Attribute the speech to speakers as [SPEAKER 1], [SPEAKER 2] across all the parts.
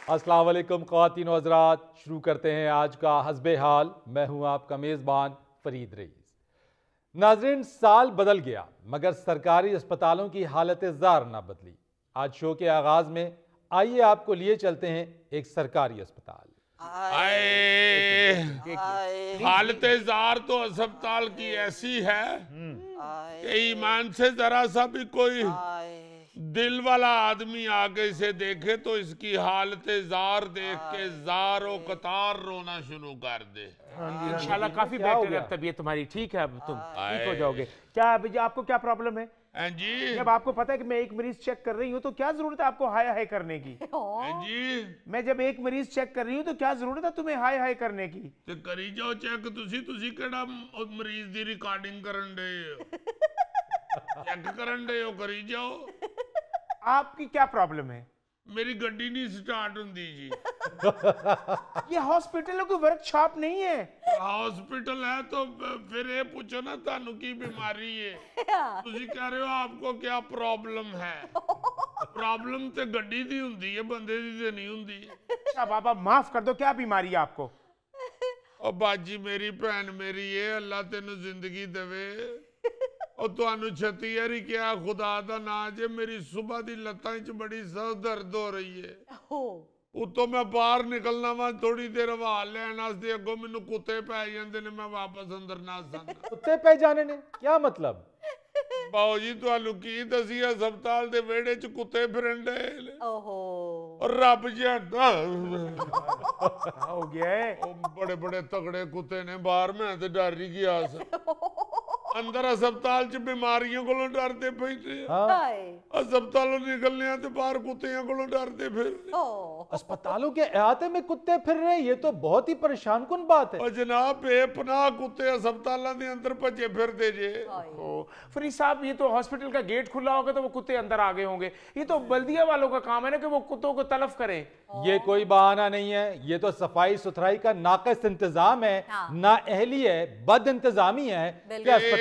[SPEAKER 1] अस्सलाम वालेकुम ख़वातीन व हज़रात, शुरू करते हैं आज का हस्बे हाल। मैं हूं आपका मेज़बान फरीद रईस। नाज़रीन, साल बदल गया मगर सरकारी अस्पतालों की हालत ज़ार ना बदली। आज शो के आगाज में आइए आपको लिए चलते हैं एक सरकारी अस्पताल।
[SPEAKER 2] हालत ज़ार तो अस्पताल की ऐसी है कि ईमान से जरा सा भी कोई दिल वाला आदमी आगे इसे देखे तो इसकी हालत ज़ार देख के ज़ारो कतार रोना शुरू कर दे।
[SPEAKER 3] इंशाल्लाह काफी बेहतर है तबीयत तुम्हारी, ठीक है, अब तुम ठीक हो जाओगे। क्या अभी आपको क्या प्रॉब्लम है?
[SPEAKER 2] जी
[SPEAKER 3] जब आपको पता है कि मैं एक मरीज चेक कर रही हूँ तो क्या जरूरत है आपको हाय हाय करने की?
[SPEAKER 2] जी
[SPEAKER 3] मैं जब एक मरीज चेक कर रही हूँ तो क्या जरूरत है तुम्हें हाय हाय करने की?
[SPEAKER 2] ते करी जाओ चेक। तुसी केड़ा मरीज दी रिकॉर्डिंग करन दे चेक करन दे हो, करी जाओ।
[SPEAKER 3] आपकी क्या प्रॉब्लम है?
[SPEAKER 2] मेरी गड्डी नहीं स्टार्ट होंदी जी।
[SPEAKER 3] ये हॉस्पिटल है, कोई वर्कशॉप नहीं है।
[SPEAKER 2] हॉस्पिटल है तो फिर ये पूछो ना तानू की बीमारी है। तुसी कह रहे हो आपको क्या प्रॉब्लम है। प्रॉब्लम ते गड्डी दी हुंदी है, बंदे दी ते नहीं हुंदी।
[SPEAKER 3] अच्छा बाबा माफ कर दो, क्या बीमारी है आपको?
[SPEAKER 2] ओ बाजी मेरी भैन मेरी है, अल्लाह तेनू जिंदगी देवे। और तुहानू छत्ती हरी क्या खुदा दा ना जे, मेरी सुबह दी लत्तां च बड़ी सर दर्द हो रही है। उतो मैं बाहर निकलना वा थोड़ी देर हवा लैन वास्ते, अगों मैनू कुत्ते पै जांदे ने, मैं वापस अंदर ना सकदा।
[SPEAKER 1] कुत्ते पे जाने ने क्या मतलब?
[SPEAKER 2] बाऊ जी तुहानू की दसी, अस्पताल दे वेड़े च कुत्ते फिरन डे और रब जांदा
[SPEAKER 3] हो गया है।
[SPEAKER 2] बड़े बड़े तगड़े कुत्ते ने बाहर, मैं ते डर ही गया अंदर अस्पताल च बीमारियों को डरते पैंदे। अस्पतालों निकलने ते बाहर कुत्तियां को डरते फिर।
[SPEAKER 1] अस्पतालों के अहाते में कुत्ते फिर रहे, ये तो बहुत ही परेशान कुन बात है।
[SPEAKER 2] और जनाब बेपनाह कुत्ते अस्पतालों के अंदर भजे फिरते जे।
[SPEAKER 3] फरीद साहब, ये तो हॉस्पिटल का गेट खुला होगा तो वो कुत्ते अंदर आ गए होंगे। ये तो बल्दिया वालों का काम है ना कि वो कुत्तों को तलफ करें।
[SPEAKER 1] ये कोई बहाना नहीं है, ये तो सफाई सुथराई का नाक़िस इंतजाम है, ना अहली है, बद इंतजामी है।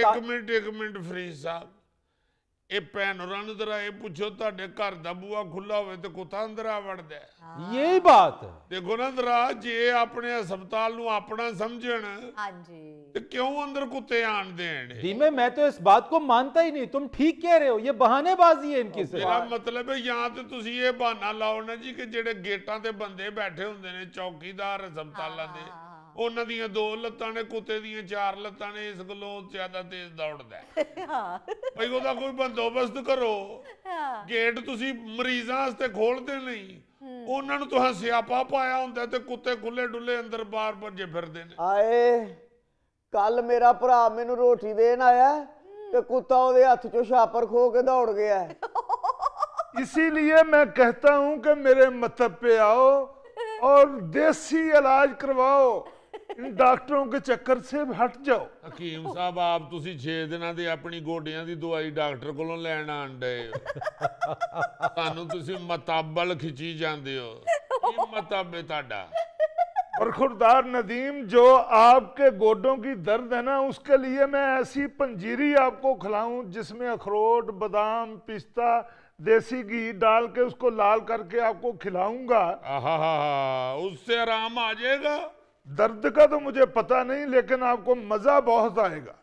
[SPEAKER 2] एक मिनट फरीद साहब, ये भैनों नूं जरा ये पूछो, तुहाडे घर दा बूहा खुला होवे ते कुत्ता अंदर आ वड़दा है?
[SPEAKER 1] यही बात है।
[SPEAKER 2] देखो ना जरा, जे अपने अस्पताल नूं अपना समझण ते क्यों अंदर कुत्ते आन देण?
[SPEAKER 1] धीमे, मैं तो इस बात को मानता ही नहीं। तुम ठीक कह रहे हो, ये बहानेबाजी है इनकी से।
[SPEAKER 2] मेरा मतलब है या तो तुसी ये बहाना लाओ ना जी कि जेड़े गेटां ते बंदे बैठे हुंदे ने चौकीदार अस्पतालां दे, उन्हां दियां 2 लत्तां ने, कुत्ते दियां 4 लत्तां ने, इस गलों ज्यादा तेज दौड़दा है। भाई ओदा कोई बंदोबस्त करो। गेट तुसी मरीजां वास्ते खोलदे नहीं, उन्हां नूं तुहां स्यापा पाया हुंदा ते कुत्ते खुले डुले अंदर बाहर भजे फिरदे ने।
[SPEAKER 4] आए कल मेरा भरा मैनू रोटी देन आया ते कुत्ता ओदे हथ चों छापर खो के दौड़ गया।
[SPEAKER 5] इसीलिए मैं कहता हूं कि मेरे मतलब पे आओ और देसी इलाज करवाओ, इन डॉक्टरों के चक्कर से हट जाओ।
[SPEAKER 2] हकीम साहब, आप तुसी 6 दिनां दी अपनी गोडियां दी दवाई डॉक्टर कोलों लैण आण डए हो, तानू तुसी मताबल खिंची जांदे हो। की मतलब है तुहाडा?
[SPEAKER 5] और खुरदार नदीम, जो आपके गोडों की दर्द है ना, उसके लिए मैं ऐसी पंजीरी आपको खिलाऊं जिसमें अखरोट, बादाम, पिस्ता, देसी घी डाल के उसको लाल करके आपको खिलाऊंगा।
[SPEAKER 2] उससे आराम आ जाएगा?
[SPEAKER 5] दर्द का तो मुझे पता नहीं, लेकिन आपको मजा बहुत आएगा।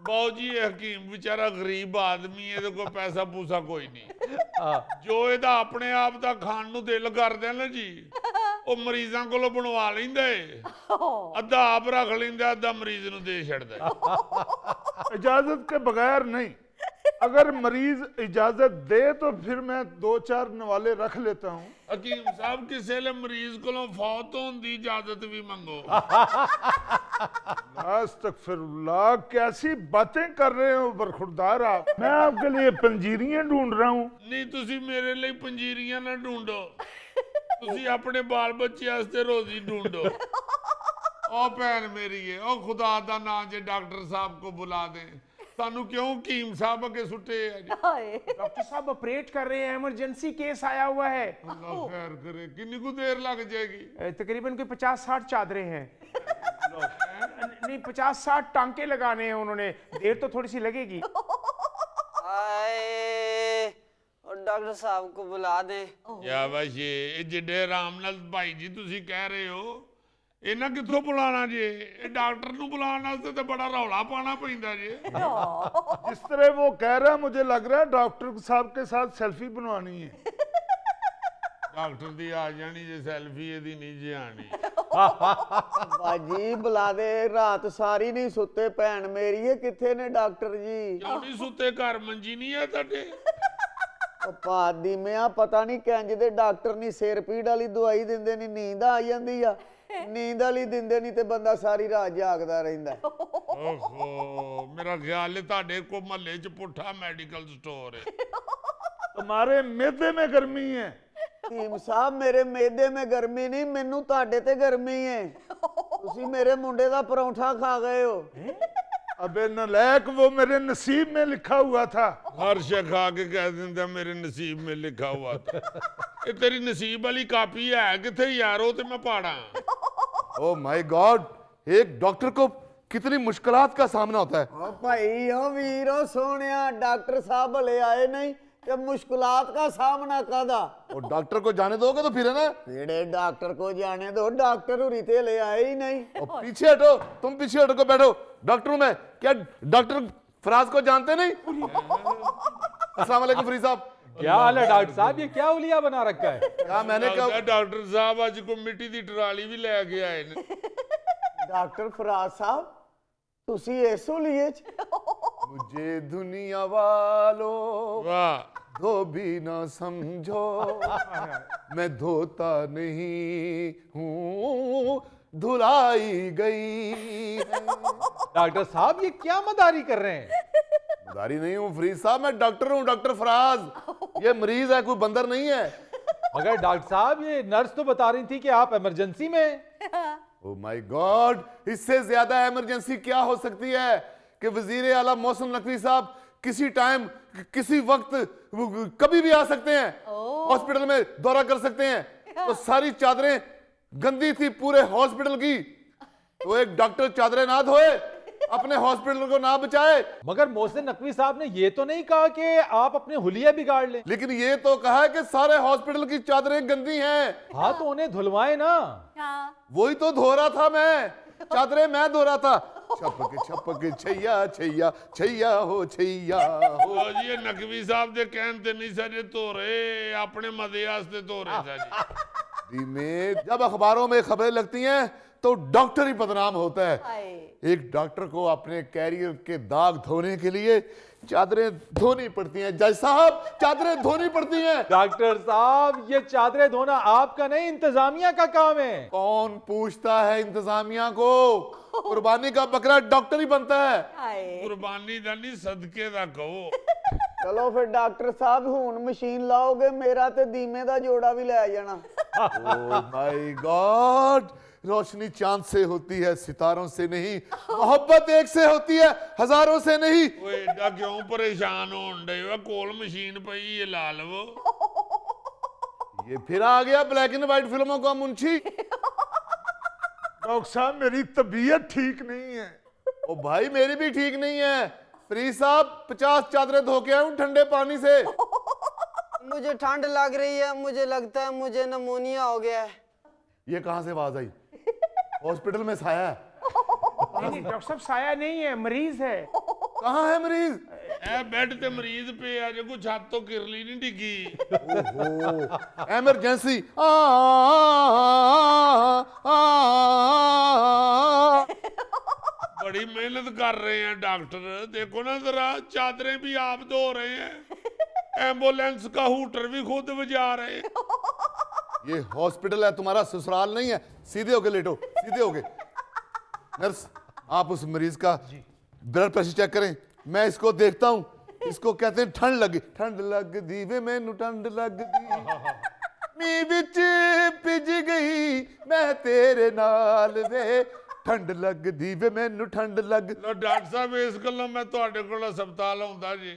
[SPEAKER 2] बाऊ जी हकीम बेचारा गरीब आदमी है, कोई पैसा पूसा कोई नहीं। जो ਇਹਦਾ अपने आप का खाण ਨੂੰ दिल करदा ना जी, ਉਹ ਮਰੀਜ਼ਾਂ ਕੋਲੋਂ ਬਣਵਾ ਲੈਂਦਾ ਏ, ਅੱਧਾ ਆਪ ਰੱਖ ਲੈਂਦਾ, ਅੱਧਾ ਮਰੀਜ਼ ਨੂੰ ਦੇ ਛੱਡਦਾ।
[SPEAKER 5] इजाजत के बगैर नहीं, अगर मरीज इजाजत दे तो फिर मैं 2-4 नवाले रख लेता हूँ।
[SPEAKER 2] हकीम साहब, किसी ले मरीज कोलों फौत होने की इजाजत भी मंगो।
[SPEAKER 5] अस्तगफिरुल्लाह, कैसी बातें कर रहे हो बरखुरदार आप। मैं आपके लिए पंजीरियां ढूंढ रहा हूँ।
[SPEAKER 2] नहीं, तुसी मेरे लिए पंजीरियां ना ढूंढो, तुसी अपने बाल बच्चे वास्ते रोजी ढूंढो। ओ भैन मेरी है, ओ खुदा दा नाम जे डॉक्टर साहब को बुला दे। सानू क्यों हकीम साहब अगे सुटे है?
[SPEAKER 3] डॉक्टर साहब ऑपरेट कर रहे हैं, इमरजेंसी केस आया हुआ है।
[SPEAKER 2] अल्लाह खैर करे। कितनी को देर लग जाएगी?
[SPEAKER 3] तकरीबन कोई 50-60 चादरें हैं। नहीं, 50-60 टांके लगाने हैं उन्होंने, देर तो थोड़ी सी लगेगी।
[SPEAKER 6] और डॉक्टर साहब को बुला दें।
[SPEAKER 2] क्या बस ये जिड्डे आराम नाल भाई जी तुसी कह रहे हो, इन्हें कितों बुलाना जे? डॉक्टर नूं बुलाने वास्ते तो बड़ा रौला पाना पैंदा जे।
[SPEAKER 5] जिस तरह वो कह रहा है मुझे लग रहा है डॉक्टर साहब के साथ सेल्फी बनवानी है।
[SPEAKER 2] डॉक्टर दी आ जानी जे सेल्फी, एदी नहीं जे आनी।
[SPEAKER 4] बाजी बुला दे, रात सारी नहीं सुते भैन मेरी है, किथे ने डॉक्टर जी?
[SPEAKER 2] क्यों नहीं सुते? घर मंजी नहीं है तुहाडे?
[SPEAKER 4] पादी में पता नहीं कंज दे डॉक्टर नहीं सिर पीड़ वाली दवाई दिंदे नहीं, नींद आ जाती आ, नींद वाली दिंदे नहीं ते बंदा सारी रात जागदा रहिंदा।
[SPEAKER 2] ओहो, मेरा ख्याल है तुहाडे को महल्ले च पुठा मेडिकल स्टोर है।
[SPEAKER 5] तुम्हारे मैदे में गर्मी है।
[SPEAKER 4] टीम साहब मेरे मेदे में गर्मी नहीं, मैनू तुहाडे ते गर्मी है। तुसी मेरे मुंडे दा परौंठा खा गए हो।
[SPEAKER 5] अबे नलायक, वो मेरे नसीब में लिखा हुआ था।
[SPEAKER 2] हर शे खा के कह दिंदा मेरे नसीब में लिखा हुआ था। ये तेरी नसीब वाली कापी है किथे यार? वो ते मैं पाड़ा।
[SPEAKER 7] ओ माय गॉड, एक डॉक्टर को कितनी मुश्किलात का सामना होता है।
[SPEAKER 4] ओ भाई ओ वीरो सोनिया, डॉक्टर साहब भले आए नहीं कि मुश्किलात का सामना कादा।
[SPEAKER 7] और डॉक्टर को जाने दोगे तो फिर है ना?
[SPEAKER 4] फिर डॉक्टर को जाने दो, डॉक्टर उरीते ले आए ही नहीं।
[SPEAKER 7] और पीछे हटो, तुम पीछे हटो को बैठो। डॉक्टर हूं मैं, क्या डॉक्टर फराज को जानते नहीं? अस्सलाम वालेकुम फरीद साहब।
[SPEAKER 1] क्या हाल है डॉक्टर साहब? ये क्या उलिया बना रखा है?
[SPEAKER 7] क्या मैंने कहा?
[SPEAKER 2] डॉक्टर साहब आज को मिट्टी दी ट्राली भी लेके आए ने।
[SPEAKER 4] डॉक्टर फराज साहब तुसी इस उलिये च?
[SPEAKER 7] मुझे दुनिया वालों
[SPEAKER 2] वाह,
[SPEAKER 7] धोबी ना समझो, मैं धोता नहीं हूँ, धुलाई गई है।
[SPEAKER 1] डॉक्टर साहब ये क्या मदारी कर रहे हैं?
[SPEAKER 7] मदारी नहीं हूँ फरीद साहब, मैं डॉक्टर हूँ, डॉक्टर फराज। ये मरीज है, कोई बंदर नहीं है।
[SPEAKER 1] मगर डॉक्टर साहब ये नर्स तो बता रही थी कि आप इमरजेंसी में हैं।
[SPEAKER 7] ओ माय गॉड, इससे ज्यादा इमरजेंसी क्या हो सकती है कि वजीर आला मोहसिन नकवी साहब किसी टाइम किसी वक्त कभी भी आ सकते हैं, हॉस्पिटल में दौरा कर सकते हैं। तो सारी चादरें गंदी थी पूरे हॉस्पिटल की, तो एक डॉक्टर चादरें ना धोए, अपने हॉस्पिटल को ना बचाए।
[SPEAKER 1] मगर मोहसिन नकवी साहब ने ये तो नहीं कहा कि आप अपने हुलिया बिगाड़ लें।
[SPEAKER 7] लेकिन ये तो कहा है कि सारे हॉस्पिटल की चादरें गंदी हैं।
[SPEAKER 1] हाँ तो उन्हें धुलवाए ना।
[SPEAKER 7] वही तो धो रहा था मैं, चादरें मैं धो रहा था। छपक छैया छैया छैया हो छैया हो।
[SPEAKER 2] ओ जी, ये नकवी साहब दे कहन ते नहीं सजे धो रहे, अपने मजे वास्ते धो रहे जी।
[SPEAKER 7] में जब अखबारों में खबरें लगती हैं तो डॉक्टर ही बदनाम होता है। एक डॉक्टर को अपने कैरियर के दाग धोने के लिए चादरें धोनी पड़ती हैं। जज साहब, चादरें धोनी पड़ती हैं।
[SPEAKER 1] डॉक्टर साहब ये चादरें धोना आपका नहीं, इंतजामिया का काम है।
[SPEAKER 7] कौन पूछता है इंतजामिया को? कुर्बानी का बकरा डॉक्टर ही बनता है।
[SPEAKER 2] कुर्बानी दा नहीं, सदके दा कहो।
[SPEAKER 4] चलो फिर डॉक्टर साहब हुन मशीन लाओगे, मेरा ते दीमे दा जोड़ा भी ले जाना।
[SPEAKER 7] ओह माय गॉड, रोशनी चांद से होती है, सितारों से नहीं। मोहब्बत एक से होती है, हजारों से नहीं।
[SPEAKER 2] ओए एडा क्यों परेशान होन डे हो? कोल मशीन पई ये ला लवो।
[SPEAKER 7] ये फिर आ गया ब्लैक एंड व्हाइट फिल्मों का मुंशी।
[SPEAKER 5] डॉक्टर साहब मेरी तबीयत ठीक नहीं है।
[SPEAKER 7] ओ भाई मेरी भी ठीक नहीं है। फरीद साहब 50 चादरें धो के आया हूं ठंडे पानी से।
[SPEAKER 6] मुझे ठंड लग रही है, मुझे लगता है मुझे नमोनिया हो गया है।
[SPEAKER 7] ये कहां से आवाज आई? हॉस्पिटल में साया है।
[SPEAKER 3] नहीं डॉक्टर साहब साया नहीं है, मरीज है।
[SPEAKER 7] कहां है मरीज?
[SPEAKER 2] ए बेड ते मरीज पे आ, जो छत तो किरली नहीं डिगी।
[SPEAKER 7] ओहो, इमरजेंसी।
[SPEAKER 2] बड़ी मेहनत कर रहे हैं डॉक्टर, देखो ना जरा, चादरें भी आप धो रहे हैं, एम्बुलेंस का हूटर भी खुद बजा रहे हैं।
[SPEAKER 7] ये हॉस्पिटल है, तुम्हारा ससुराल नहीं है। सीधे होके लेटो, सीधे होके। नर्स आप उस मरीज का ब्लड प्रेशर चेक करें, मैं इसको देखता हूं। इसको कहते हैं ठंड लग दी वे मैनू ठंड लग दी, मी विच पिज गई मैं तेरे नाल वे, ठंड लग दी वे मैनू ठंड लग।
[SPEAKER 2] लो डॉक्टर साहब, इस गल्लों मैं तुहाडे कोल हस्पताल आउंदा जी।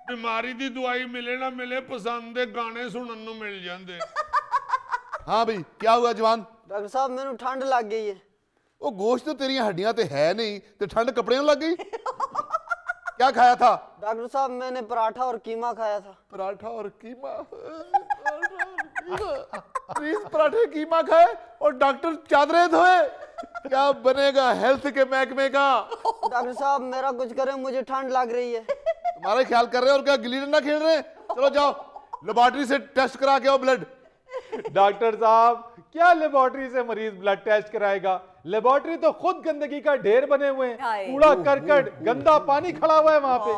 [SPEAKER 2] बीमारी दी दवाई मिले ना मिले, पसंद दे गाने सुनन नू मिल जांदे।
[SPEAKER 7] हाँ भाई क्या हुआ जवान?
[SPEAKER 6] डॉक्टर साहब मैनू ठंड लग गई है।
[SPEAKER 7] वो गोश्त तो तेरियां हड्डियां ते है नहीं, ते ठंड कपड़े लग गई। क्या खाया था?
[SPEAKER 6] डॉक्टर साहब मैंने पराठा और कीमा खाया था।
[SPEAKER 7] पराठा और कीमा? प्लीज पराठे कीमा खाए और डॉक्टर चादरें धोए? क्या बनेगा हेल्थ के महकमे का?
[SPEAKER 6] डॉक्टर साहब मेरा कुछ करें, मुझे ठंड लग रही है।
[SPEAKER 7] तुम्हारे ख्याल कर रहे हो और क्या गिल्ली डंडा खेल रहे हैं? चलो जाओ लेबोरेटरी से टेस्ट करा के आओ ब्लड।
[SPEAKER 1] डॉक्टर साहब क्या लेबोरेटरी से मरीज ब्लड टेस्ट कराएगा? लेबोरेटरी तो खुद गंदगी का ढेर बने हुए हैं,
[SPEAKER 8] हाय।
[SPEAKER 1] कूड़ा करकट गंदा पानी खड़ा हुआ है वहां पे।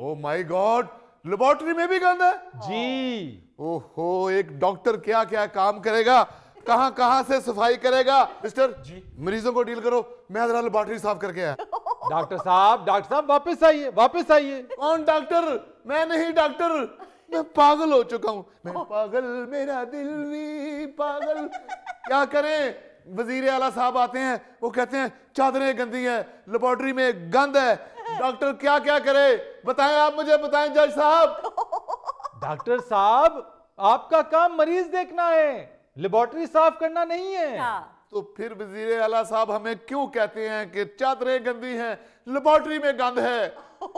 [SPEAKER 7] ओ माय गॉड, लेबोरेटरी में भी गंद है?
[SPEAKER 1] जी।
[SPEAKER 7] ओहो, एक डॉक्टर क्या क्या काम करेगा, कहां कहां से सफाई करेगा। मिस्टर जी, मरीजों को डील करो, मैं जरा लेबोरेटरी साफ करके आया।
[SPEAKER 1] डॉक्टर साहब वापस आइए, वापस आइए।
[SPEAKER 7] कौन डॉक्टर? मैं नहीं डॉक्टर, मैं पागल हो चुका हूं। मैं पागल, मेरा दिल भी पागल। क्या करें? वजीर आला साहब आते हैं, वो कहते हैं चादरें गंदी हैं, लेबोरेटरी में गंद है। डॉक्टर क्या क्या करे बताएं, आप मुझे बताएं जज साहब।
[SPEAKER 1] डॉक्टर साहब आपका काम मरीज देखना है, लेबोरेटरी साफ करना नहीं है।
[SPEAKER 8] हाँ।
[SPEAKER 7] तो फिर वजीर आला साहब हमें क्यों कहते हैं कि चादरें गंदी हैं, लेबोरेटरी में गंद है?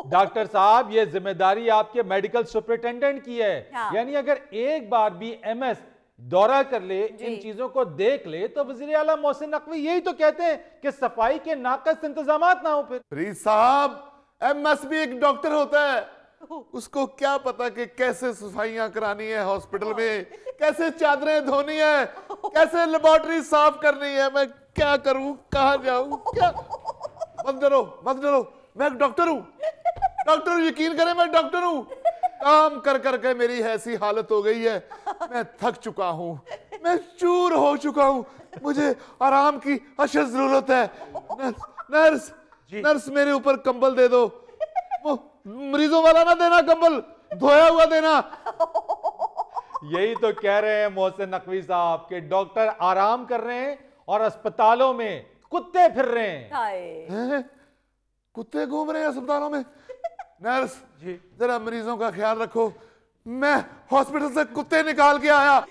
[SPEAKER 1] डॉक्टर साहब ये जिम्मेदारी आपके मेडिकल सुपरिटेंडेंट की है।
[SPEAKER 8] हाँ।
[SPEAKER 1] यानी अगर एक बार भी एमएस दौरा कर ले, इन चीजों को देख ले, तो वजीर आला मोहसिन नकवी यही तो कहते हैं कि सफाई के नाकस इंतजामात ना हो। फिर
[SPEAKER 7] फरीद साहब, एमएस भी एक डॉक्टर होता है, उसको क्या पता कि कैसे सफाइयां करानी है हॉस्पिटल में, कैसे चादरें धोनी है, कैसे लेबोरेटरी साफ करनी है। मैं क्या करूं, कहां जाऊं, क्या? मत डरो, मैं एक डॉक्टर हूं। डॉक्टर, यकीन करें मैं डॉक्टर हूं। काम कर करके मेरी ऐसी हालत हो गई है, मैं थक चुका हूं, मैं चूर हो चुका हूं, मुझे आराम की अशद जरूरत है। नर्स मेरे ऊपर कंबल दे दो। वो मरीजों वाला ना देना कंबल, धोया हुआ देना।
[SPEAKER 1] यही तो कह रहे हैं मोहसिन नकवी साहब के डॉक्टर आराम कर रहे हैं और अस्पतालों में कुत्ते फिर रहे हैं।
[SPEAKER 8] हाय।
[SPEAKER 7] कुत्ते घूम रहे हैं अस्पतालों में? नर्स जी, जरा मरीजों का ख्याल रखो, मैं हॉस्पिटल से कुत्ते निकाल के आया।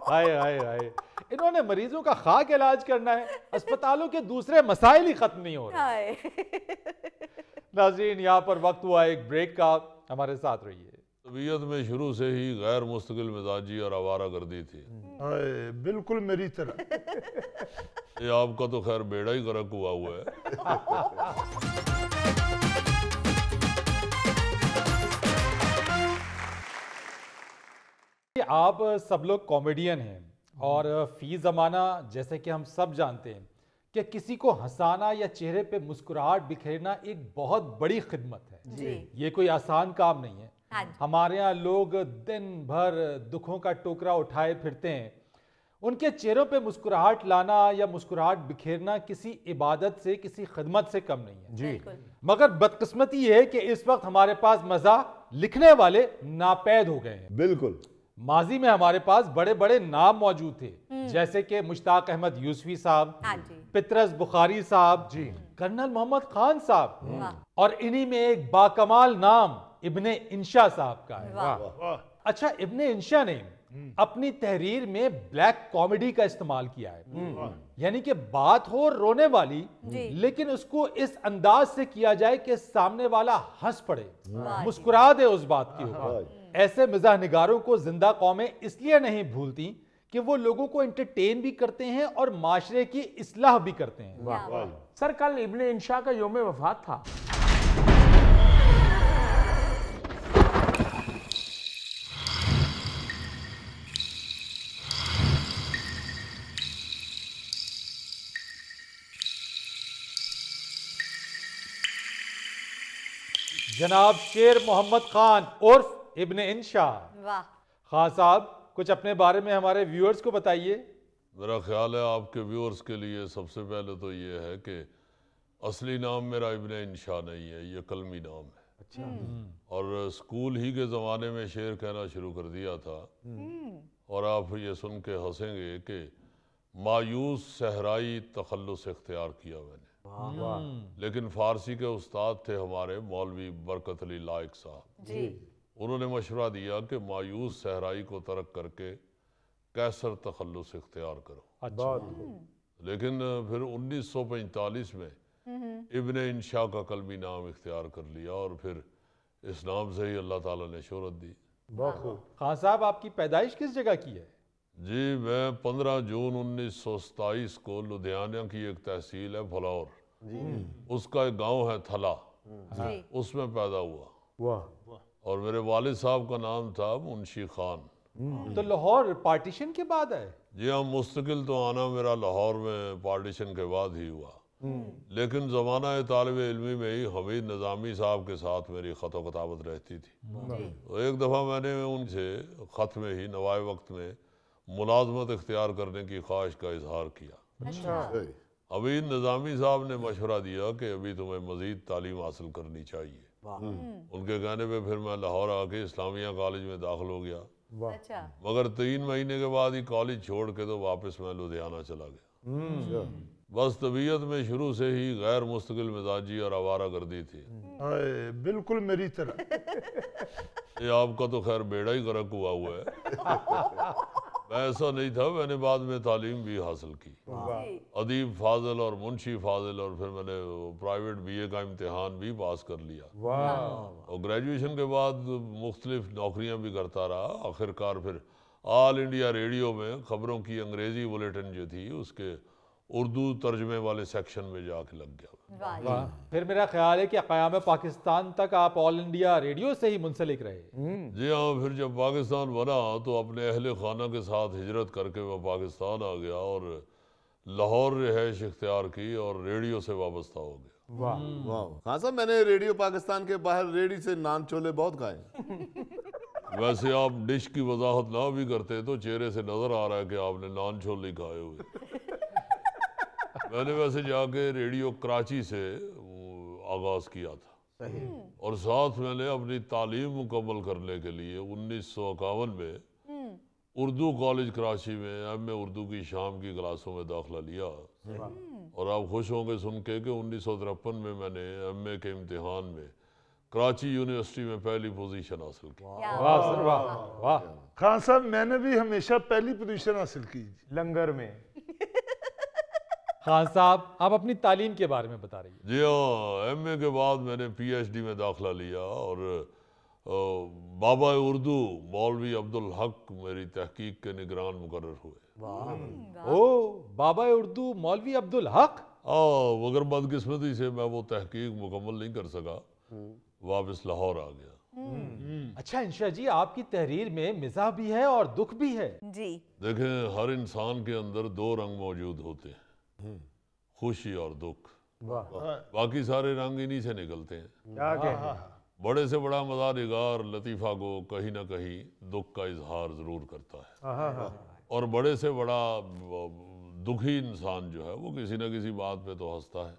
[SPEAKER 1] हाय इन्होंने मरीजों का खाक इलाज करना है, अस्पतालों के दूसरे मसाइल ही खत्म नहीं हो रहे।
[SPEAKER 8] हाय।
[SPEAKER 1] नाज़रीन, यहाँ पर वक्त हुआ एक ब्रेक का, हमारे साथ रहिए।
[SPEAKER 2] तबीयत में शुरू से ही गैर मुस्तकिल मिजाजी और आवारा गर्दी थी।
[SPEAKER 5] बिल्कुल मेरी तरह।
[SPEAKER 2] ये आपका तो खैर बेड़ा ही गर्क हुआ है।
[SPEAKER 1] आप सब लोग कॉमेडियन हैं और फी ज़माना जैसे कि हम सब जानते हैं कि किसी को हंसाना या चेहरे पे मुस्कुराहट बिखेरना एक बहुत बड़ी खिदमत है।
[SPEAKER 8] जी।
[SPEAKER 1] ये कोई आसान काम नहीं है।
[SPEAKER 8] हाँ जी।
[SPEAKER 1] हमारे यहाँ लोग दिन भर दुखों का टोकरा उठाए फिरते हैं, उनके चेहरों पे मुस्कुराहट लाना या मुस्कुराहट बिखेरना किसी इबादत से, किसी खिदमत से कम नहीं है।
[SPEAKER 8] जी।
[SPEAKER 1] मगर बदकिस्मती है कि इस वक्त हमारे पास मज़ाह लिखने वाले नापैद हो गए हैं।
[SPEAKER 7] बिल्कुल।
[SPEAKER 1] माजी में हमारे पास बड़े बड़े नाम मौजूद थे, जैसे कि मुश्ताक अहमद यूसुफी साहब,
[SPEAKER 8] हाँ जी।
[SPEAKER 1] पितरस बुखारी साहब, जी, कर्नल मोहम्मद खान साहब, और इन्हीं में एक बाकमाल नाम इब्ने इंशा साहब का है।
[SPEAKER 8] वाह।
[SPEAKER 1] अच्छा, इब्ने इंशा ने अपनी तहरीर में ब्लैक कॉमेडी का इस्तेमाल किया है, यानी कि बात हो रोने वाली, लेकिन उसको इस अंदाज से किया जाए कि सामने वाला हंस पड़े, मुस्कुरा दे उस बात के ऊपर। ऐसे मिजाह निगारों को जिंदा कौमें इसलिए नहीं भूलती कि वो लोगों को एंटरटेन भी करते हैं और माशरे की इस्लाह भी करते हैं।
[SPEAKER 3] सर कल इब्ने इंशा का यौम वफात था।
[SPEAKER 1] जनाब शेर मोहम्मद खान उर्फ इब्ने इंशा।
[SPEAKER 8] वाह।
[SPEAKER 1] खान साहब, कुछ अपने बारे में हमारे व्यूअर्स को बताइए।
[SPEAKER 2] मेरा ख्याल है आपके व्यूअर्स के लिए सबसे पहले तो ये है कि असली नाम मेरा इब्ने इंशा नहीं है, ये कलमी नाम है। अच्छा। और स्कूल ही के ज़माने में शेर कहना शुरू कर दिया था। और आप ये सुन के हंसेंगे कि मायूस सहराई तखल्लुस इख्तियार किया मैंने। लेकिन फारसी के उस्ताद थे हमारे मौलवी बरकत अली लायक साहब
[SPEAKER 8] जी।
[SPEAKER 2] उन्होंने मशवरा दिया कि मायूस सहराई को तर्क करके कैसर तखल्लुस इख्तियार करो।
[SPEAKER 1] अच्छा।
[SPEAKER 2] लेकिन फिर 1945 में इब्ने इंशा का कलमी नाम इख्तियार कर लिया और फिर इस नाम से ही अल्लाह ताला ने शोहरत दी।
[SPEAKER 3] बहुत खूब।
[SPEAKER 1] खान साहब आपकी पैदाइश किस जगह की है?
[SPEAKER 2] जी मैं 15 जून 1927 को लुधियाना की एक तहसील है फलौर, उसका एक गांव है थला, उसमें पैदा हुआ।
[SPEAKER 3] वाह।
[SPEAKER 2] और मेरे वालिद साहब का नाम था मुंशी खान।
[SPEAKER 1] तो लाहौर पार्टीशन के बाद है?
[SPEAKER 2] जी हाँ, मुस्तकिल तो आना मेरा लाहौर में पार्टीशन के बाद ही हुआ, लेकिन ज़माना तालिब इल्मी में ही हमीद निज़ामी साहब के साथ मेरी ख़त व किताबत रहती थी। तो एक दफ़ा मैंने उनसे ख़त में ही नवाए वक्त में मुलाजमत इख्तियार करने की ख्वाहिश का इजहार किया। हमीद निज़ामी साहब ने मशवरा दिया कि अभी तुम्हें मज़ीद तालीम हासिल करनी चाहिए। उनके कहने पे फिर मैं लाहौर आके इस्लामिया कॉलेज में दाखिल हो गया। मगर 3 महीने के बाद ही कॉलेज छोड़ के तो वापस मैं लुधियाना चला गया। बस तबीयत में शुरू से ही गैर मुस्तकिल मिजाजी और आवारा गर्दी थी।
[SPEAKER 5] बिल्कुल मेरी तरह।
[SPEAKER 2] ये आपका तो खैर बेड़ा ही गर्क हुआ है। मैं ऐसा नहीं था, मैंने बाद में तालीम भी हासिल की, अदीब फाजिल और मुंशी फाजिल, और फिर मैंने प्राइवेट बीए का इम्तिहान भी पास कर लिया। और ग्रेजुएशन के बाद मुख्तलिफ नौकरियां भी करता रहा। आखिरकार फिर ऑल इंडिया रेडियो में ख़बरों की अंग्रेज़ी बुलेटिन जो थी उसके उर्दू तर्जमे वाले सेक्शन में जाके लग गया।
[SPEAKER 1] वाह। फिर मेरा ख्याल है कि क़याम पाकिस्तान तक आप ऑल इंडिया रेडियो से ही मुंसलिक रहे।
[SPEAKER 2] जी हाँ, फिर जब पाकिस्तान बना तो अपने अहले खाना के साथ हिजरत करके मैं पाकिस्तान आ गया और लाहौर रिहाइश इख्तियार की और रेडियो से वाबस्ता हो गया।
[SPEAKER 3] वाह
[SPEAKER 7] वाह खान साहब, मैंने रेडियो पाकिस्तान के बाहर रेडी से नान छोले बहुत खाए।
[SPEAKER 2] वैसे आप डिश की वजाहत ना भी करते तो चेहरे से नजर आ रहा है कि आपने नान छोले खाए हुए। मैंने वैसे जाके रेडियो कराची से आगाज किया था और साथ मैंने अपनी तालीम मुकम्मल करने के लिए 1951 में उर्दू कॉलेज कराची में एम.ए. उर्दू की शाम की क्लासों में दाखिला लिया। और आप खुश होंगे सुन के कि 1953 में मैंने एम.ए. के इम्तिहान में कराची यूनिवर्सिटी में पहली पोजीशन हासिल की।
[SPEAKER 1] वाह सर, वाह वाह।
[SPEAKER 5] खान साहब मैंने भी हमेशा पहली पोजीशन हासिल की
[SPEAKER 3] लंगर में।
[SPEAKER 1] खान साहब आप अपनी तालीम के बारे में बता रही हैं।
[SPEAKER 2] जी हाँ, एम.ए. के बाद मैंने पीएचडी में दाखिला लिया और बाबा उर्दू मौलवी अब्दुल हक मेरी तहकीक के निगरान मुकर्रर हुए।
[SPEAKER 1] ओ बाबा उर्दू मौलवी अब्दुल हक।
[SPEAKER 2] मगर बदकिस्मती से मैं वो तहकीक मुकम्मल नहीं कर सका, वापस लाहौर आ गया।
[SPEAKER 1] अच्छा इंशा जी, आपकी तहरीर में मिजाह भी है और दुख भी है।
[SPEAKER 8] जी
[SPEAKER 2] देखें, हर इंसान के अंदर 2 रंग मौजूद होते हैं, खुशी और दुख। बाकी सारे रंग इन्हीं से निकलते हैं। बड़े से बड़ा मज़ारिगार लतीफ़ा को कहीं ना कहीं दुख का इजहार ज़रूर करता है, और बड़े से बड़ा दुखी इंसान जो है वो किसी न किसी बात पे तो हंसता है।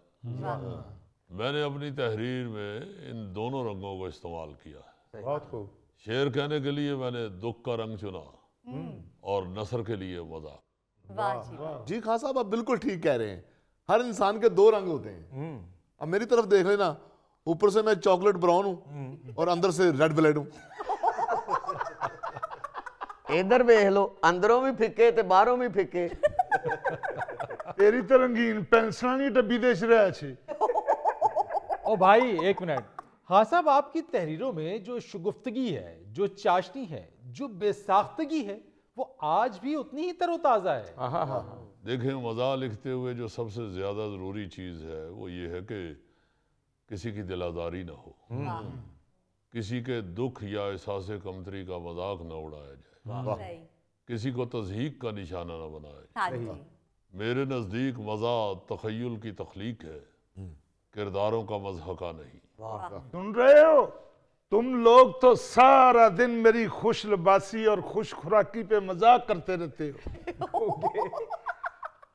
[SPEAKER 2] मैंने अपनी तहरीर में इन दोनों रंगों को इस्तेमाल किया है।
[SPEAKER 3] बहुत खूब।
[SPEAKER 2] शेर कहने के लिए मैंने दुख का रंग चुना और नसर के लिए मजाक।
[SPEAKER 7] जी खान साहब आप बिल्कुल ठीक कह रहे हैं, हर इंसान के 2 रंग होते हैं। अब मेरी तरफ देख लेना, ऊपर से मैं चॉकलेट ब्राउन हूँ और अंदर से रेड ब्लड हूँ।
[SPEAKER 4] इधर देख लो, अंदरों भी फिक्के ते बाहरों भी फिक्के।
[SPEAKER 5] तेरी तो रंगीन पेंसिल नहीं डब्बी देश रहा छे।
[SPEAKER 1] ओ भाई एक मिनट, हाँ साहब आपकी तहरीरों में जो शुगुफ्तगी है, जो चाशनी है, जो बेसाख्तगी है, वो आज भी उतनी ही तरोताज़ा है।
[SPEAKER 2] देखें, मज़ा लिखते हुए जो सबसे ज़्यादा ज़रूरी चीज़ है वो ये है कि किसी की दिलादारी ना हो, किसी के दुख या एहसास कमतरी का मजाक ना उड़ाया जाए, किसी को तज़हीक का निशाना ना बनाया जाए। मेरे नज़दीक मज़ा तख़य्युल की तख्लीक है, किरदारों का मज़हका नहीं।
[SPEAKER 5] सुन रहे हो, तुम लोग तो सारा दिन मेरी खुश लिबासी और खुश खुराकी पे मजाक करते रहते हो।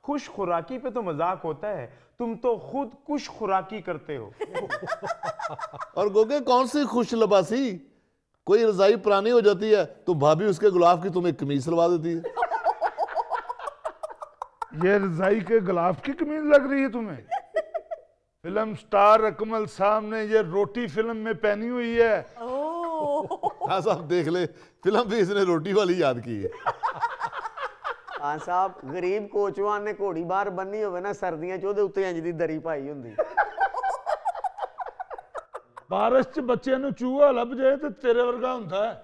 [SPEAKER 3] खुश खुराकी पे तो मजाक होता है, तुम तो खुद कुछ खुराकी करते हो।
[SPEAKER 7] और गोगे कौन सी खुश लबासी, कोई रजाई पुरानी हो जाती है तो भाभी उसके गुलाब की तुम्हें कमीज सिलवा देती है।
[SPEAKER 5] ये रजाई के गुलाब की कमीज लग रही है तुम्हें? फिल्म स्टार अकमल साहब ने ये रोटी फिल्म में पहनी हुई है।
[SPEAKER 7] हाँ साहब देख ले, फिल्म भी इसने रोटी वाली याद की है।
[SPEAKER 4] हाँ साहब, गरीब कोचवान ने घोड़ी बाहर बन्नी होवे ना सर्दियां च, ओदे उत्ते इंज दी दरी पाई हुंदी।
[SPEAKER 5] बारिश च बच्चे नूं चूहा लभ जाए तो तेरे वर्गा हुंदा है।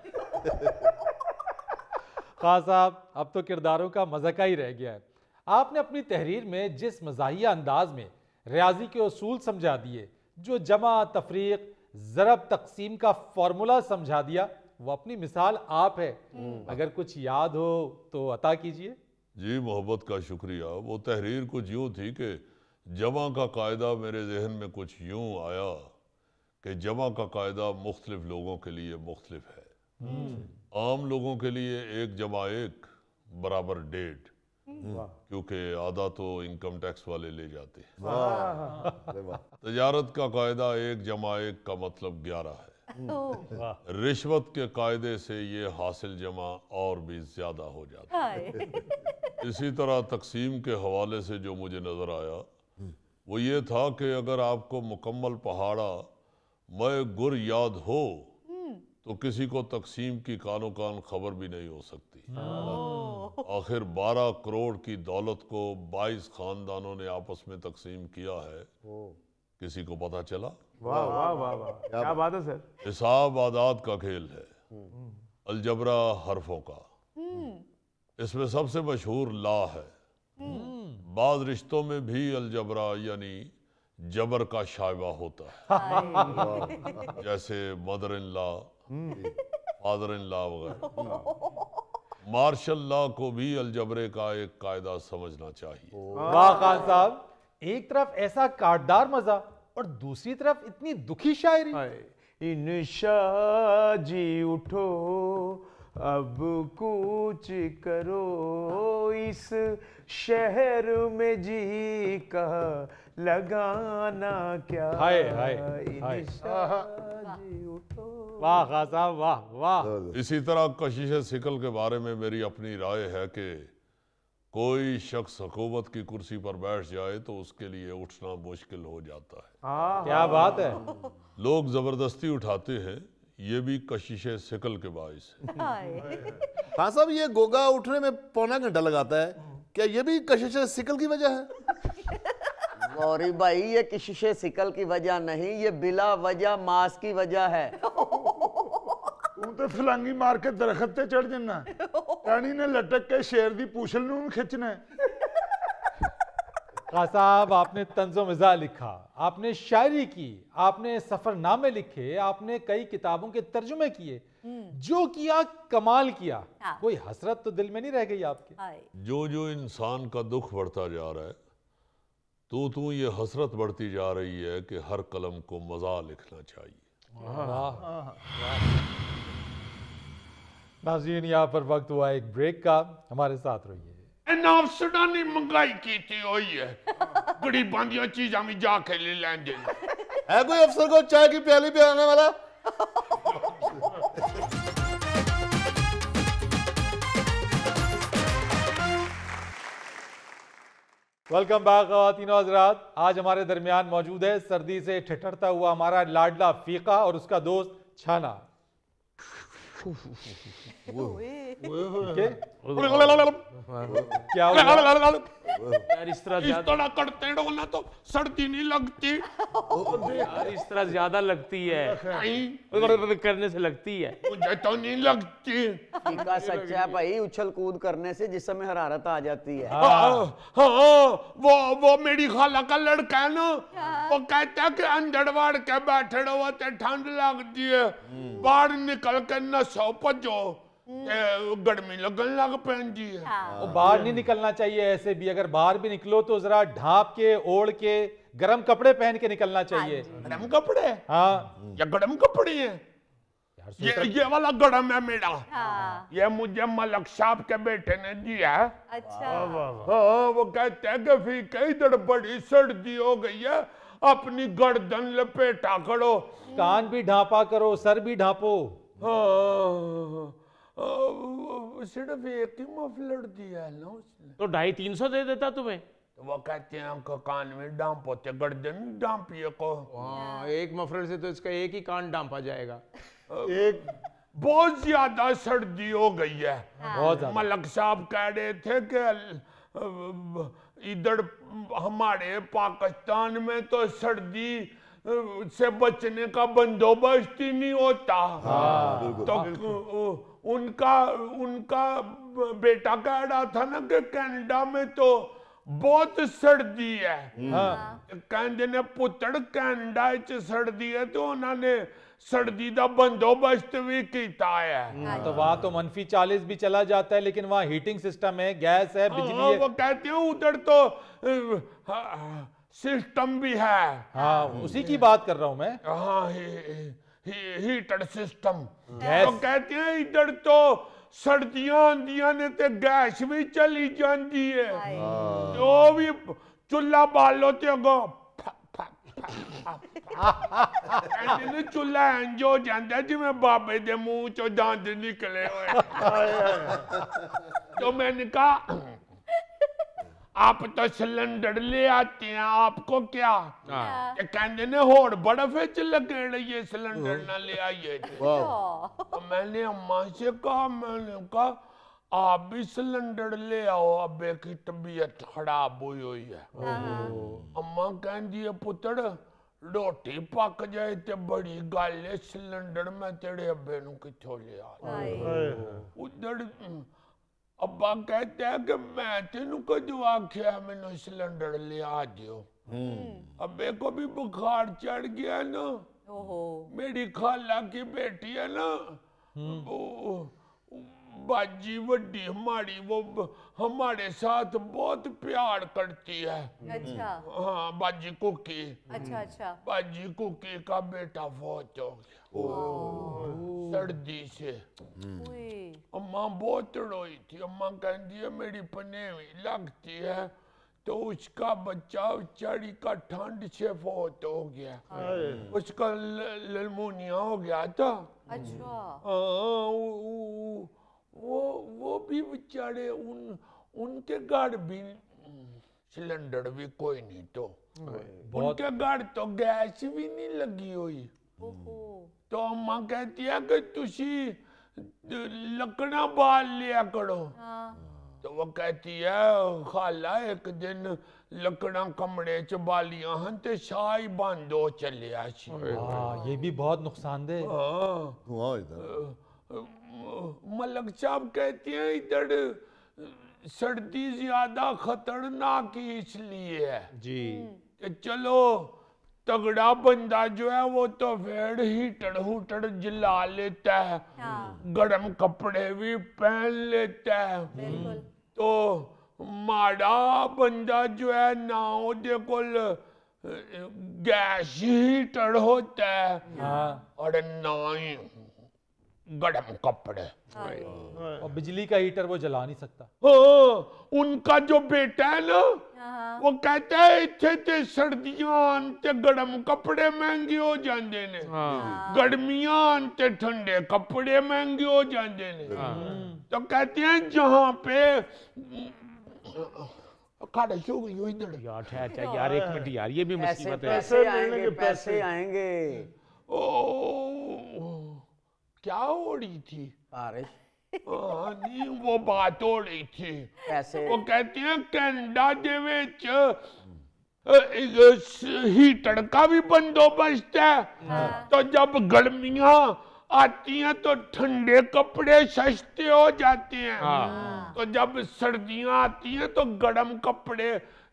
[SPEAKER 1] खान साहब, अब तो किरदारों का मज़ाका ही रह गया है। आपने अपनी तहरीर में जिस मज़ाहिया अंदाज में रियाजी के उसूल समझा दिए, जो जमा तफरीक ज़रब तकसीम का फॉर्मूला समझा दिया, वो अपनी मिसाल आप है। अगर कुछ याद हो तो अता कीजिए।
[SPEAKER 2] जी मोहब्बत का शुक्रिया। वो तहरीर कुछ यूँ थी कि जमा का कायदा मेरे जहन में कुछ यूँ आया कि जमा का कायदा मुख्तलिफ लोगों के लिए मुख्तलिफ है। आम लोगों के लिए 1 जमा 1 बराबर 1.5, क्योंकि आधा तो इनकम टैक्स वाले ले जाते हैं। तजारत का कायदा 1 जमा 1 का मतलब 11 है। रिश्वत के कायदे से ये हासिल जमा और भी ज्यादा हो जाता है। इसी तरह तकसीम के हवाले से जो मुझे नजर आया वो ये था कि अगर आपको मुकम्मल पहाड़ा मैं गुर याद हो तो किसी को तकसीम की कानो कान खबर भी नहीं हो सकती। आखिर 12 करोड़ की दौलत को 22 खानदानों ने आपस में तकसीम किया है, किसी को पता चला?
[SPEAKER 3] वाह वाह वाह वाह, क्या बात है सर।
[SPEAKER 2] हिसाब आदाद का खेल है, अलजबरा हरफों का। इसमें सबसे मशहूर ला है। बाद रिश्तों में भी अलजबरा यानी जबर का शायबा होता है, जैसे mother in law, father in law वगैरह। मार्शल लॉ को भी अलजबरे का एक कायदा समझना चाहिए।
[SPEAKER 1] वाह खान साहब, एक तरफ ऐसा काटदार मजा और दूसरी तरफ इतनी दुखी शायरी।
[SPEAKER 3] इंशा जी उठो अब कुछ करो, इस शहर में जी का लगाना क्या।
[SPEAKER 1] हाय हाय हाय,
[SPEAKER 3] जी उठो।
[SPEAKER 1] वाह खान साहब, वाह वाह।
[SPEAKER 2] इसी तरह कशिश सिकल के बारे में मेरी अपनी राय है कि कोई शख्स हुकूमत की कुर्सी पर बैठ जाए तो उसके लिए उठना मुश्किल हो जाता है।
[SPEAKER 1] क्या बात है।
[SPEAKER 2] लोग जबरदस्ती उठाते हैं, ये भी कशिश सिकल के बाइस है।
[SPEAKER 7] हाँ साहब, ये गोगा उठने में पौना घंटा लगाता है, क्या ये भी कशिश सिकल की वजह है?
[SPEAKER 4] गौरी भाई, ये कशिश सिकल की वजह नहीं, ये बिला वजह मास की वजह है।
[SPEAKER 5] तू तो फलांगी मार के दरखत ते चढ़ जाना, रानी ने लटक के शेर दी पूछल नूं खिंचना है।
[SPEAKER 1] खान साहब, आपने तंज़ो मिज़ा लिखा, आपने शायरी की, आपने सफरनामे लिखे, आपने कई किताबों के तर्जुमे किए, जो किया कमाल किया। कोई हसरत तो दिल में नहीं रह गई आपके?
[SPEAKER 2] जो जो इंसान का दुख बढ़ता जा रहा है तो ये हसरत बढ़ती जा रही है कि हर कलम को मज़ा लिखना चाहिए।
[SPEAKER 1] नाज़रीन, यहाँ पर वक्त हुआ एक ब्रेक का, हमारे साथ रहिए।
[SPEAKER 2] नाफसुडानी महंगाई की हुई है, गरीबां दी चीज़ां भी जाके ले लेंदे
[SPEAKER 7] है कोई अफसर को चाय की प्याली पिलाने वाला?
[SPEAKER 1] वेलकम बैक ख़वातीन और हज़रात। आज हमारे दरमियान मौजूद है सर्दी से ठिठुरता हुआ हमारा लाडला फीका और उसका दोस्त छाना। क्या
[SPEAKER 3] यार इस तरह
[SPEAKER 2] करते हो ना तो सर्दी नहीं लगती।
[SPEAKER 3] यार इस तरह ज्यादा लगती है, करने से लगती है।
[SPEAKER 2] मुझे तो नहीं लगती।
[SPEAKER 4] फीका सच्चा है भाई, उछल कूद करने से जिस्म में हरारत आ जाती है।
[SPEAKER 2] हाँ, वो मेरी खाला का लड़का है ना, वो कहता है कि अंदर वाड़ के बैठे रहो तो ठंड लगती है, बाहर निकल के नसो भजो गर्मी लगन लग पैंदी है।
[SPEAKER 1] वो बाहर नहीं निकलना चाहिए ऐसे भी, अगर बाहर भी निकलो तो जरा ढांप के ओढ़ के गर्म कपड़े पहन के निकलना चाहिए।
[SPEAKER 2] गर्म कपड़े?
[SPEAKER 1] हाँ,
[SPEAKER 2] या गर्म कपड़े हैं? ये वाला गर्म है मेरा। ये मुझे मलक साहब के बेटे ने दिया।
[SPEAKER 8] अच्छा।
[SPEAKER 2] हाँ, वो कहते हैं कि फीका इधर बड़ी सर्दी हो गई है, अपनी गर्दन लपेटा करो,
[SPEAKER 1] कान भी ढांपा करो, सर भी ढांपो।
[SPEAKER 2] सिर्फ एक ही मफलर दिया है ना उसने,
[SPEAKER 3] तो 250-300 दे देता तुम्हें।
[SPEAKER 2] तो वो कहते हैं आपका कान में डांपो ते गर्दन डांपिए को।
[SPEAKER 3] एक मफलर से तो इसका एक ही कान डांपा जाएगा।
[SPEAKER 2] एक बहुत ज्यादा सर्दी हो गई है।
[SPEAKER 1] बहुत ज्यादा।
[SPEAKER 2] मलक साहब कह रहे थे कि इधर हमारे पाकिस्तान में तो सर्दी से बचने का बंदोबस्त ही नहीं होता। तो उनका बेटा कह रहा था ना कि कनाडा में तो बहुत सर्दी है। कहते ने पुत्र कनाडा च सर्दी है तो उन्होंने सर्दी का बंदोबस्त भी किया है।
[SPEAKER 1] तो वहां तो -40 भी चला जाता है, लेकिन वहां हीटिंग सिस्टम है, गैस है, बिजली है।
[SPEAKER 2] वो कहते हैं उधर तो सिस्टम भी है।
[SPEAKER 1] हाँ, उसी की बात कर रहा हूं मैं।
[SPEAKER 2] हाँ, हीटर सिस्टम। तो कहते हैं इधर तो सर्दियां आंदियां ने ते गैस भी चली जाती है, तो भी चूल्हा बालो ते अगो चूल्हा इंज हो जाता जिवें बाबे दे मुंह चो दंद निकले हुए। तो मैंने कहा आप तो सिलेंडर ले आते हैं, आपको क्या? कहते ने होड़ बर्फ च लगे रहिए, सिलेंडर ना ले आइए। तो मैंने अम्मा से कहा, मैंने कहा आप भी सिलेंडर ले आओ, अबे की तबीयत खराब हुई है। अम्मा कहती है पुत्र रोटी पक जाए तो बड़ी गल है, सिलेंडर मैं तेरे अब्बे नू किथों ले आ। उधर अब्बा कहते हैं कि मैं तेनू कदों आख्या मैनू सिलेंडर ले आ दियो। अब्बे को भी बुखार चढ़ गया ना। मेरी खाला की बेटी है ना, बाजी वड्डी हमारी, वो हमारे साथ बहुत प्यार करती है।
[SPEAKER 8] अच्छा।
[SPEAKER 2] हाँ, बाजी कुकी।
[SPEAKER 8] अच्छा।
[SPEAKER 2] बाजी कुकी का बेटा फौत हो गया सर्दी से। अम्मा बहुत रोई थी। अम्मा कहती है मेरी पनेवी लगती है, तो उसका बच्चा बेचारी का ठंड से फौत हो गया। उसका ललमोनिया हो गया था।
[SPEAKER 8] अच्छा।
[SPEAKER 2] वो भी बेचारे उनके घर भी सिलेंडर भी कोई नहीं, तो उनके घर तो गैस भी नहीं लगी हुई। तो अम्मा कहती है कि तुसी लकड़ा बाल लिया करो। तो वो कहती है खाला एक दिन लकड़ा कमरे च बालियां हन ते शाही बंद हो चलिया।
[SPEAKER 1] ये भी बहुत नुकसानदेह।
[SPEAKER 2] मलक साहब कहते हैं इधर सर्दी ज्यादा खतरनाक इसलिए है
[SPEAKER 3] जी।
[SPEAKER 2] चलो तगड़ा बंदा जो है वो तो फिर हीटर हूटर जला लेता है, गर्म कपड़े भी पहन लेता है। तो माड़ा बंदा जो है ना ओदे कोल गैस हीटर होता है और ना ही गर्म कपड़े
[SPEAKER 1] और बिजली का हीटर वो जला नहीं सकता।
[SPEAKER 2] हाँ, उनका जो बेटा है ना, वो कहता है इत्थे ते सर्दियां ते गर्म कपड़े महंगे हो जाते ने, गर्मियां ते ठंडे कपड़े महंगे हो जाते ने। तो कहते हैं जहाँ पे खाड़े शो गई हो इधर
[SPEAKER 3] यार ठहर यार, एक मिनट यार, ये भी मुसीबत है।
[SPEAKER 4] पैसे आएंगे।
[SPEAKER 2] ओ क्या हो रही थी?
[SPEAKER 4] बारिश।
[SPEAKER 2] नहीं, वो बात हो रही थी।
[SPEAKER 4] पैसे।
[SPEAKER 2] वो कहते हैं कनाडा दे विच हीटर का भी बंदोबस्त है। तो जब गर्मियां आती हैं तो ठंडे कपड़े सस्ते हो जाते हैं। तो जब सर्दियां आती हैं तो गर्म कपड़े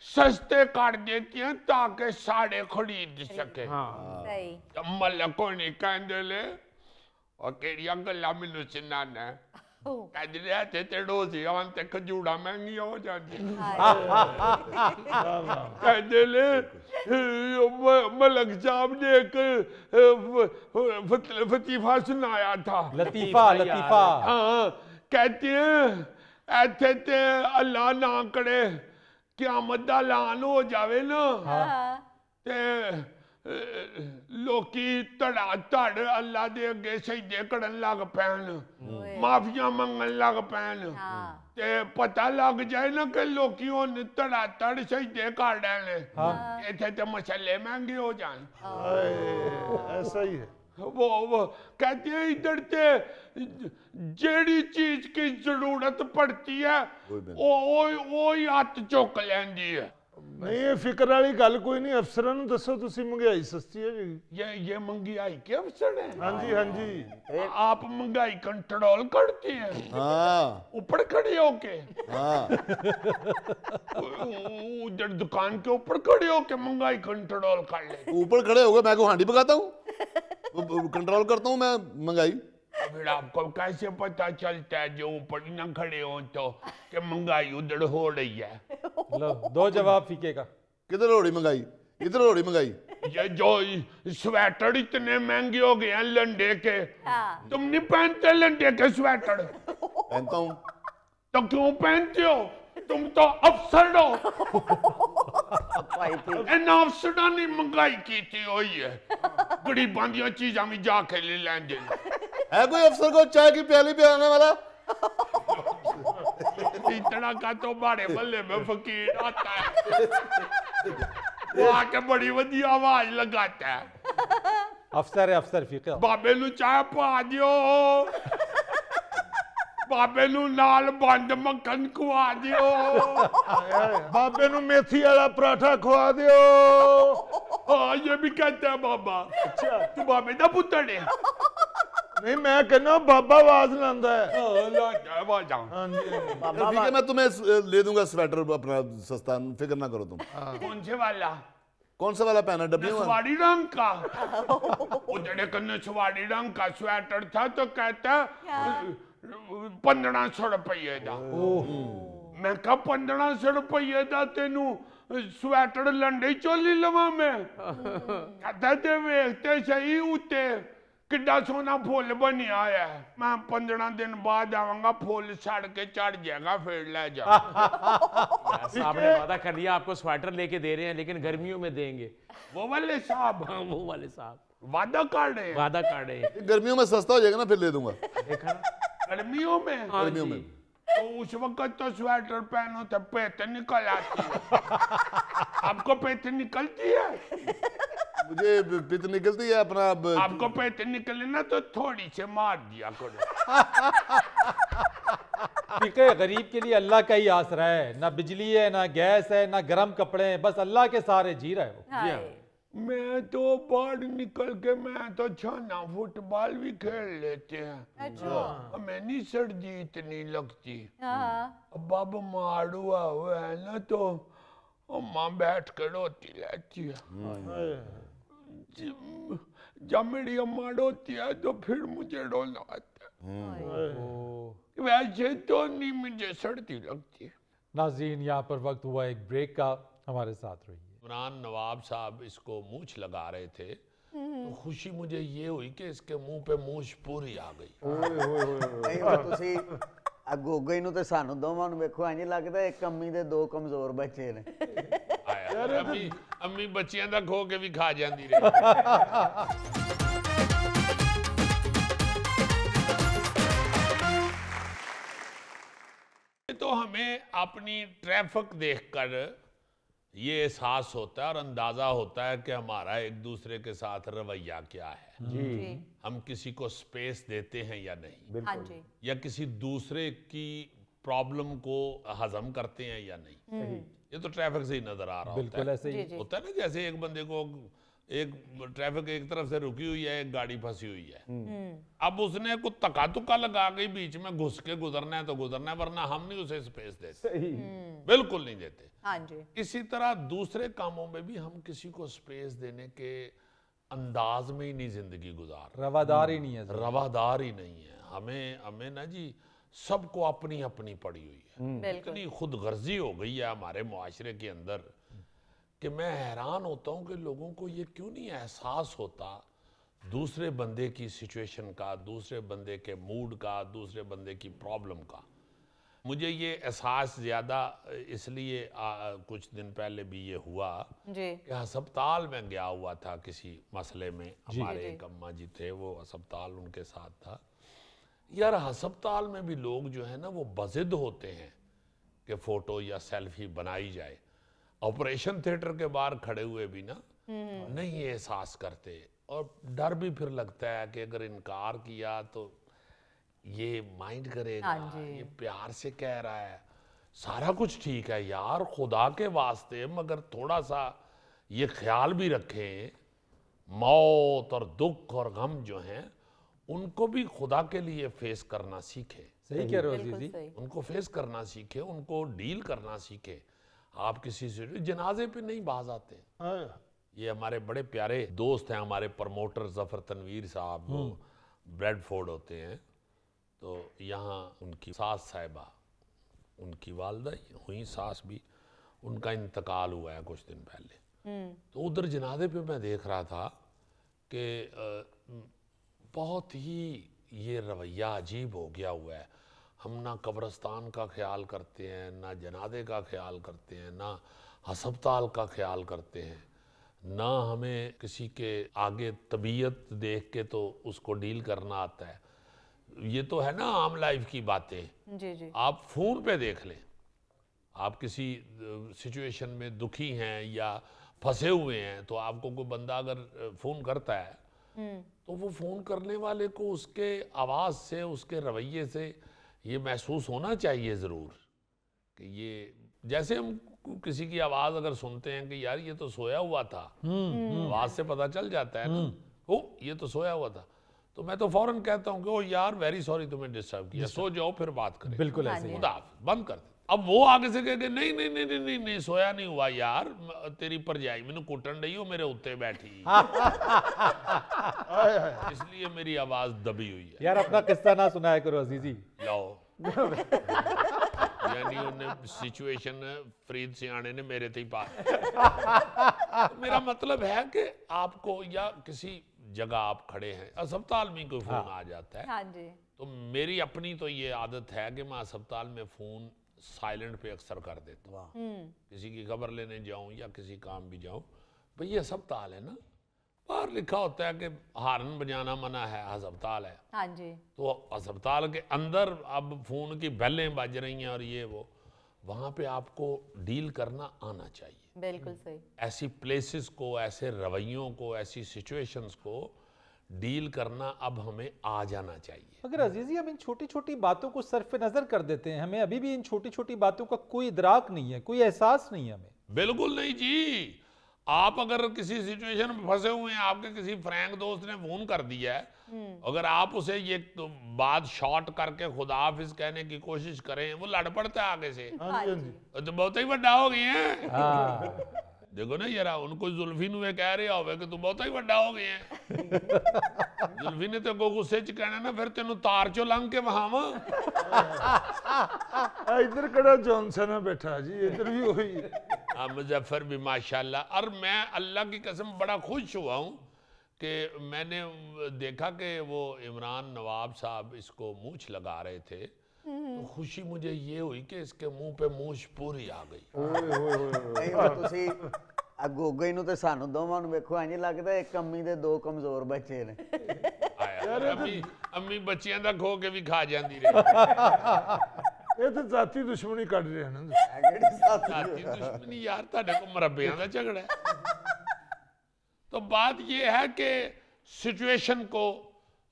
[SPEAKER 2] सस्ते कर देती हैं ताकि सारे खरीद सके। तो मलको नहीं कहते ले और केड़िया गल्ला मैनू सुनाना कहते रहते ते रोजी आन ते खजूड़ा महंगी हो जाती। कहते ले मलक साहब ने एक फतीफा सुनाया था।
[SPEAKER 1] लतीफा।
[SPEAKER 2] हाँ, कहते हैं ऐथे ते अल्लाह ना करे क़यामत दा ऐलान हो जावे ना, ते लोकी धड़ अल्लाह दे अगे सजदे करन लग पैन, माफिया मंगन लग पैन। ते पता लग जाए ना कि लोकी हुन धड़ सजदे कर रहे ने, इत्थे ते मसले महंगे हो जान।
[SPEAKER 5] ऐसा ही है।
[SPEAKER 2] वो कहते हैं इधर ते जेड़ी चीज की जरूरत पड़ती है वो ही हाथ चुक लेंदी है।
[SPEAKER 5] नहीं फिक्र वाली गल कोई नहीं, अफसरां नूं दसो तुसीं महंगाई सस्ती है जी।
[SPEAKER 2] ये महंगाई के अफसर है।
[SPEAKER 5] हाँ जी हाँ जी।
[SPEAKER 2] आप महंगाई कंट्रोल करते हैं
[SPEAKER 7] हाँ
[SPEAKER 2] ऊपर खड़े होके,
[SPEAKER 7] हाँ
[SPEAKER 2] उधर दुकान के ऊपर खड़े होके महंगाई कंट्रोल कर ले।
[SPEAKER 7] ऊपर खड़े हो गए, मैं को हांडी पकाता हूँ, कंट्रोल करता हूँ मैं महंगाई।
[SPEAKER 2] फिर आपको कैसे पता चलता है जो ऊपर ना खड़े हो तो कि महंगाई उधर हो रही है?
[SPEAKER 1] लो दो जवाब फीके का।
[SPEAKER 7] किधर हो रही महंगाई? इधर हो रही महंगाई।
[SPEAKER 2] ये जो स्वेटर इतने महंगे हो गए हैं लंडे के, तुम नहीं पहनते लंडे के स्वेटर?
[SPEAKER 7] पहनता हूँ।
[SPEAKER 2] तो क्यों पहनते हो? तुम तो अफसर हो। इन अफसरां ने महंगाई की हुई है, गरीबां दी चीजां भी जाके ले लेंगे।
[SPEAKER 7] है कोई अफसर को चाय की प्याली पिलाने वाला?
[SPEAKER 2] इतना का तो हमारे मोहल्ले में फकीर आता है, वो आके बड़ी वधिया आवाज लगाता है,
[SPEAKER 1] अफसर है अफसर फीके।
[SPEAKER 2] बाबे नू चाय पा दियो, बाबे नू नाल बंद मक्खन खुआ दियो,
[SPEAKER 5] बाबे नूं मेथी वाला पराठा खुआ दियो।
[SPEAKER 2] हाँ ये भी कहता है बाबा। अच्छा तू बाबे दा पुत्तर है?
[SPEAKER 5] नहीं मैं कहना बाबा आवाज लांदा है।
[SPEAKER 2] हाँ जी।
[SPEAKER 7] ठीक है, मैं तुम्हें ले दूंगा स्वेटर अपना सस्ता, फिक्र ना करो तुम।
[SPEAKER 2] कौन से वाला?
[SPEAKER 7] कौन सा वाला पहना? डब्बियों वाला?
[SPEAKER 2] सवारी रंग का। उधर कन्ने सवारी रंग का स्वेटर था तो कहता 1500 रुपये दा। मैं कहा 1500 रुपये दा तेनू स्वेटर लंडे चोली लवा मैं? कहता ते वेखते सही उते किड्डा सोना फुल बनिया है। मैं 15 दिन बाद आवांगा, फुल सड़ के चढ़ जाएगा, फिर ले जा।
[SPEAKER 3] आपने वादा कर दिया आपको स्वेटर लेके दे रहे हैं, लेकिन गर्मियों में देंगे।
[SPEAKER 2] वो वाले साहब?
[SPEAKER 3] हाँ वो वाले साहब
[SPEAKER 2] वादा कर रहे हैं।
[SPEAKER 3] वादा कर रहे हैं।
[SPEAKER 7] गर्मियों में सस्ता हो जाएगा ना, फिर ले दूंगा।
[SPEAKER 3] देखा ना?
[SPEAKER 2] गर्मियों में?
[SPEAKER 7] गर्मियों में
[SPEAKER 2] तो उस वक्त तो स्वेटर पहनो तो पेट निकल आती है। आपको पेट निकलती है?
[SPEAKER 7] मुझे पित निकलती है अपना।
[SPEAKER 2] आपको पेट निकले ना तो थोड़ी से मार दिया करो।
[SPEAKER 1] फीके गरीब के लिए अल्लाह का ही आसरा है, ना बिजली है ना गैस है ना गर्म कपड़े हैं, बस अल्लाह के सहारे जी रहे हो।
[SPEAKER 2] मैं तो बाहर निकल के मैं तो छाना फुटबॉल भी खेल लेते हैं।
[SPEAKER 8] अच्छा।
[SPEAKER 2] हमें नहीं सर्दी इतनी लगती।
[SPEAKER 8] हाँ।
[SPEAKER 2] अब अब मार हुआ है ना तो अम्मा बैठ कर रोटी लेती है। जब मेरी अम्मा रोती है तो फिर मुझे रोना आता है। वैसे तो नहीं मुझे सर्दी लगती।
[SPEAKER 1] नाज़रीन यहाँ पर वक्त हुआ एक ब्रेक का, हमारे साथ रहिए।
[SPEAKER 2] इमरान नवाब साहब इसको मूछ लगा रहे थे तो खुशी मुझे ये हुई कि इसके मुंह पे मूछ पूरी आ गई।
[SPEAKER 4] नहीं वो ਤੁਸੀਂ ਗੋਗੇ ਨੂੰ ਤੇ ਸਾਨੂੰ ਦੋਵਾਂ ਨੂੰ ਵੇਖੋ ਇੰਜ ਲੱਗਦਾ ਇੱਕ ਅੰਮੀ ਦੇ ਦੋ ਕਮਜ਼ੋਰ ਬੱਚੇ ਨੇ।
[SPEAKER 2] अम्मी बच्चियां दा खो के भी खा जाती रही। तो हमें अपनी ट्रैफिक देखकर ये एहसास होता है और अंदाजा होता है कि हमारा एक दूसरे के साथ रवैया क्या है।
[SPEAKER 8] जी।
[SPEAKER 2] हम किसी को स्पेस देते हैं या नहीं,
[SPEAKER 8] हाँ जी।
[SPEAKER 2] या किसी दूसरे की प्रॉब्लम को हजम करते हैं या नहीं। ये तो ट्रैफिक से ही नजर आ रहा
[SPEAKER 1] बिल्कुल ऐसे ही
[SPEAKER 2] होता है ना। जैसे एक बंदे को एक ट्रैफिक एक तरफ से रुकी हुई है, एक गाड़ी फंसी हुई है, अब उसने कुछ तका तुका लगा के बीच में घुस के गुजरना है तो गुजरना है, वरना हम नहीं उसे स्पेस देते, बिल्कुल नहीं देते।
[SPEAKER 8] हाँ जी।
[SPEAKER 2] इसी तरह दूसरे कामों में भी हम किसी को स्पेस देने के अंदाज में ही नहीं जिंदगी गुजार,
[SPEAKER 1] रवादार ही नहीं है,
[SPEAKER 2] रवादार ही नहीं है। हमें ना जी सबको अपनी अपनी पड़ी हुई है। इतनी खुद गर्जी हो गई है हमारे मुआशरे के अंदर कि मैं हैरान होता हूँ कि लोगों को ये क्यों नहीं एहसास होता दूसरे बंदे की सिचुएशन का, दूसरे बंदे के मूड का, दूसरे बंदे की प्रॉब्लम का। मुझे ये एहसास ज़्यादा इसलिए कुछ दिन पहले भी ये हुआ
[SPEAKER 8] जी।
[SPEAKER 2] कि अस्पताल में गया हुआ था किसी मसले में, हमारे एक अम्मा जी थे, वो अस्पताल उनके साथ था। यार अस्पताल में भी लोग जो है ना वो बज़िद होते हैं कि फ़ोटो या सेल्फी बनाई जाए। ऑपरेशन थिएटर के बाहर खड़े हुए भी ना नहीं एहसास करते, और डर भी फिर लगता है कि अगर इनकार किया तो ये माइंड करेगा, ये प्यार से कह रहा है, सारा कुछ ठीक है यार, खुदा के वास्ते, मगर थोड़ा सा ये ख्याल भी रखें, मौत और दुख और गम जो हैं उनको भी खुदा के लिए फेस करना सीखें।
[SPEAKER 1] सही कह रहे हो
[SPEAKER 8] बिल्कुल
[SPEAKER 1] अजीजी।
[SPEAKER 8] सही।
[SPEAKER 2] उनको फेस करना सीखे, उनको डील करना सीखे। आप किसी से जनाजे पे नहीं बाज आते। ये हमारे बड़े प्यारे दोस्त हैं, हमारे प्रमोटर जफर तनवीर साहब, वो ब्रेडफोर्ड होते हैं, तो यहाँ उनकी सास साहिबा, उनकी वालदा हुई सास भी, उनका इंतकाल हुआ है कुछ दिन पहले। तो उधर जनाजे पे मैं देख रहा था कि बहुत ही ये रवैया अजीब हो गया हुआ है। हम ना कब्रस्तान का ख्याल करते हैं, ना जनाजे का ख्याल करते हैं, ना हस्पताल का ख्याल करते हैं, ना हमें किसी के आगे तबीयत देख के तो उसको डील करना आता है। ये तो है ना आम लाइफ की बातें।
[SPEAKER 8] जी जी।
[SPEAKER 2] आप फ़ोन पे देख लें, आप किसी सिचुएशन में दुखी हैं या फंसे हुए हैं, तो आपको कोई बंदा अगर फ़ोन करता है तो वो फ़ोन करने वाले को उसके आवाज़ से, उसके रवैये से ये महसूस होना चाहिए ज़रूर कि ये, जैसे हम किसी की आवाज़ अगर सुनते हैं कि यार ये तो सोया हुआ था, आवाज़ से पता चल जाता है ना, ओ ये तो सोया हुआ था, तो मैं तो फौरन कहता हूँ कि ओ यार वेरी सॉरी तुम्हें डिस्टर्ब किया, सो जाओ फिर बात करें।
[SPEAKER 1] बिल्कुल ऐसे ही।
[SPEAKER 2] खुदा हाफिज़, बंद कर दे। अब वो आगे से कह के नहीं नहीं नहीं नहीं नहीं नहीं सोया नहीं हुआ यार, तेरी परजाई मैनू कुटन रही हो मेरे उत्ते बैठी, इसलिए मेरी आवाज दबी हुई है।
[SPEAKER 1] यार अपना किस्सा ना सुनाया करो अजीजी।
[SPEAKER 2] लाओ यानी उन्हें सिचुएशन फरीद सियाने ने मेरे ते ही पा। मेरा मतलब है कि आपको या किसी जगह आप खड़े हैं, अस्पताल में कोई फोन आ जाता है,
[SPEAKER 8] हाँ जी।
[SPEAKER 2] तो मेरी अपनी तो ये आदत है कि मैं अस्पताल में फोन साइलेंट पे अक्सर कर देता हूँ। किसी की खबर लेने जाऊं या किसी काम भी जाऊं, भाई ये अस्पताल है ना, बाहर लिखा होता है कि हार्न बजाना मना है, अस्पताल है।
[SPEAKER 8] हाँ जी।
[SPEAKER 2] तो अस्पताल के अंदर अब फोन की बेलें बज रही हैं और ये वो, वहाँ पे आपको डील करना आना चाहिए।
[SPEAKER 8] बिल्कुल सही।
[SPEAKER 2] ऐसी प्लेसेस को, ऐसे रवैयों को, ऐसी सिचुएशंस को डील करना अब हमें आ जाना चाहिए।
[SPEAKER 1] मगर अजीजी हम इन छोटी छोटी बातों को सरफ नजर कर देते हैं, हमें अभी भी इन छोटी छोटी बातों का कोई इदराक नहीं है, कोई एहसास नहीं है हमें।
[SPEAKER 2] बिल्कुल नहीं जी। आप अगर किसी सिचुएशन में फंसे हुए हैं, आपके किसी फ्रैंक दोस्त ने फोन कर दिया है, अगर आप उसे ये तो बात शॉर्ट करके खुदा हाफिज कहने की कोशिश करें, वो लड़ पड़ता है आगे से, तो बहुत ही बड़ा हो गए हैं। देखो ना यार, उनको जुल्फी नुए कह रहे हो कि तू बहुत ही बड़ा हो गए हैं। जुल्फी ने तो गुस्से च कहना ना, फिर तेन तार चो लंघ के वहावा।
[SPEAKER 5] इधर कड़ा जॉनसन बैठा जी, इधर भी वही
[SPEAKER 2] मुजफ्फर भी माशाल्लाह। और मैं अल्लाह की कसम बड़ा खुश हुआ हूँ कि मैंने देखा कि वो इमरान नवाब साहब इसको मूंछ लगा रहे थे, तो खुशी मुझे ये हुई कि इसके मुंह पे मूंछ पूरी आ गई।
[SPEAKER 4] गोगे नूं ते सानू दोवां नूं वेखो इंज लगदा एक अम्मी दे दो कमजोर बच्चे ने।
[SPEAKER 2] अम्मी बच्चियां दा खो के भी खा जाती रही।
[SPEAKER 5] ये तो जाती दुश्मनी कट रहे हैं ना।
[SPEAKER 2] जाती दुश्मनी यार, तुहाडे को मरब्बियां दा झगड़ा है। तो बात ये है कि सिचुएशन को